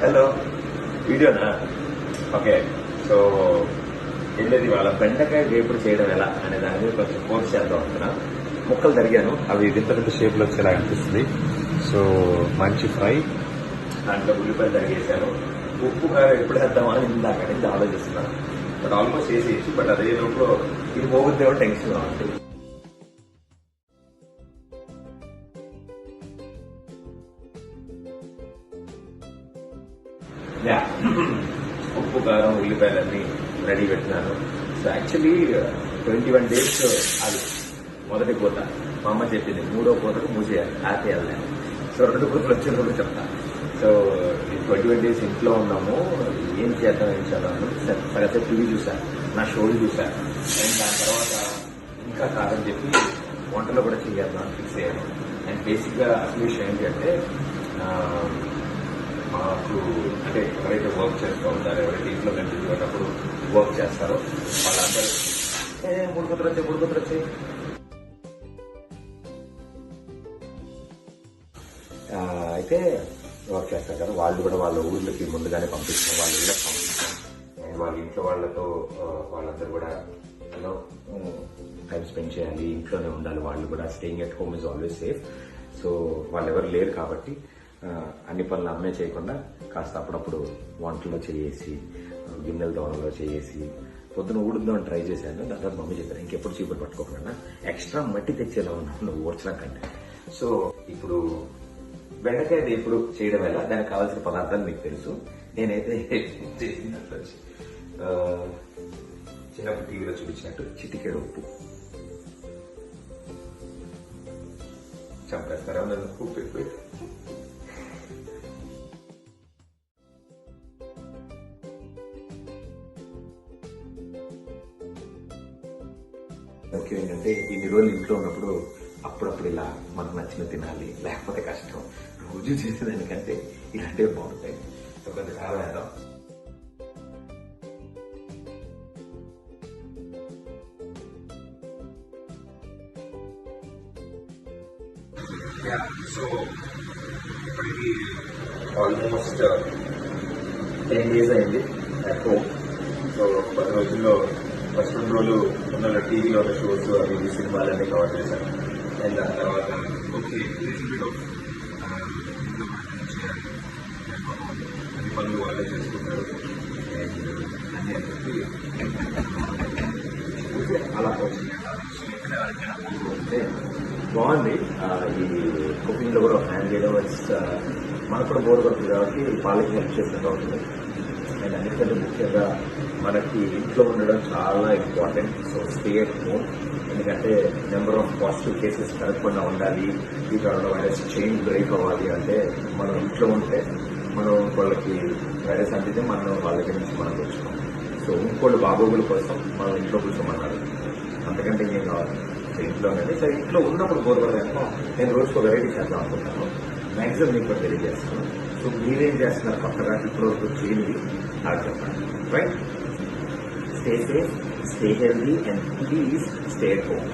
Hello వీడియోనా? Okay, so వెళ్ళేది వాళ్ళ బెండకాయ వేపుడు చేయడం ఎలా అనే దాని మీద కొంచెం కోర్స్ చేద్దాం అనుకున్నా. ముక్కలు తరిగాను, అవి వింత వింత షేప్లో వచ్చేలా అనిపిస్తుంది. సో మంచి ఫ్రై, దాంట్లో ఉల్లిపాయలు తరిగేసాను. ఉప్పు కారం ఎప్పుడు వేద్దామని ఇందాక నుంచి ఆలోచిస్తున్నాను. But almost వేసేయచ్చు. బట్ అదే లోపల ఇది పోగుద్దేమో టెన్షన్ ఉంటుంది. ఉప్పు కారం ఉల్లిపాయలన్నీ రెడీ పెట్టినాను. సో యాక్చువల్లీ 21 days అది మొదటి పూత. మా అమ్మ చెప్పింది 3వ పూతకు మూసేయాలి, ఆపేయాలి. సో 2 పూతలు వచ్చినప్పుడు చెప్తా. సో 21 days ఇంట్లో ఉన్నాము, ఏం చేద్దాం సరే టీవీ చూసాను, నా షోలు చూసాను. అండ్ దాని తర్వాత ఇంకా కాదని చెప్పి వంటలో కూడా చేయాలి అని ఫిక్స్ అయ్యాను. అండ్ బేసిక్గా అసలు విషయం ఏంటి అంటే, మాకు అంటే ఎవరైతే వర్క్ చేస్తూ ఉంటారో, ఎవరైతే ఇంట్లో కనిపించేటప్పుడు వర్క్ చేస్తారో వాళ్ళందరూ మూడు కుదరొచ్చాయి అయితే వర్క్ చేస్తారు కదా, వాళ్ళు కూడా వాళ్ళ ఊళ్ళకి ముందుగానే పంపిస్తాం, వాళ్ళ ఊళ్ళకి పంపిస్తాం. అండ్ వాళ్ళ ఇంట్లో వాళ్ళతో వాళ్ళందరూ కూడా టైం స్పెండ్ చేయాలి, ఇంట్లోనే ఉండాలి. వాళ్ళు కూడా staying at home is always safe. So వాళ్ళు ఎవరు లేరు కాబట్టి అన్ని పనులు అమ్మే చేయకుండా కాస్త అప్పుడప్పుడు వంటలో చేసి, గిన్నెల దోణలో చేసి, పొద్దున ఊడుద్దామని ట్రై చేశాను. దాని తర్వాత మమ్మీ చెప్పారు ఇంకెప్పుడు చీపురు పట్టుకోకుండా ఎక్స్ట్రా మట్టి తెచ్చేలా ఉన్నాను నువ్వు ఊడ్చడం కంటే. సో ఇప్పుడు బెండకాయ వేపుడు చేయడం ఎలా, దానికి కావాల్సిన పదార్థాలు మీకు తెలుసు. నేనైతే చేసినట్లు వచ్చి చిన్నప్పుడు టీవీలో చూపించినట్టు చిటికెడు ఉప్పు. చంపేస్తారా నన్ను ఉప్పు ఎక్కువ. ముఖ్యం ఏంటంటే ఇన్ని రోజులు ఇంట్లో ఉన్నప్పుడు అప్పుడప్పుడు ఇలా మనకు నచ్చిన తినాలి, లేకపోతే కష్టం. రోజు చేసేదానికంటే ఇలాంటివి బాగుంటాయి. సో కొంచెం కారం వేద్దాం. సో ఇప్పటికి ఆల్మోస్ట్ 10 days అయింది అట్ హోమ్. సో 10 రోజుల్లో ఫస్ట్ 2 రోజులు ఉన్న టీవీలో ఉన్న షోస్ అవి సినిమాలన్నీ కవర్ చేశాను. అండ్ దాని తర్వాత ఓకే అన్ని పనులు వాళ్ళే చేసుకుంటారు అని చెప్పి అలా వచ్చింది. బాగుంది ఈ కుకింగ్ లో కూడా హ్యాండ్ చేయడం. మనకు కూడా బోర్ పడుతుంది కాబట్టి వాళ్ళకి హెల్ప్ చేసినట్టు అవుతుంది. అండ్ అన్నిటికంటే ముఖ్యంగా మనకి ఇంట్లో ఉండడం చాలా important. So stay at home, ఎందుకంటే నెంబర్ ఆఫ్ పాజిటివ్ కేసెస్ కలగకుండా ఉండాలి. ఈ కరోనా వైరస్ చైన్ బ్రేక్ అవ్వాలి అంటే మనం ఇంట్లో ఉంటే మనం వాళ్ళకి వైరస్ అందితే మనం వాళ్ళ దగ్గర నుంచి మనం తెచ్చుకోం. సో ఇంకోళ్ళు బాగోగుల కోసం మనం ఇంట్లో కూర్చోమన్నారు, అంతకంటే ఏం కావాలి. సో ఇంట్లోనే సో ఇంట్లో ఉన్నప్పుడు బోర్పడదానికో నేను రోజుకు వెరైటీ చేద్దాం అనుకుంటాను. మ్యాక్సిమం మీకు కూడా తెలియజేస్తాను. సో మీరేం చేస్తున్నారు కొత్తగా ఇప్పుడు చేయండి, నాకు చెప్పండి. Right, stay safe, stay healthy and please stay at home.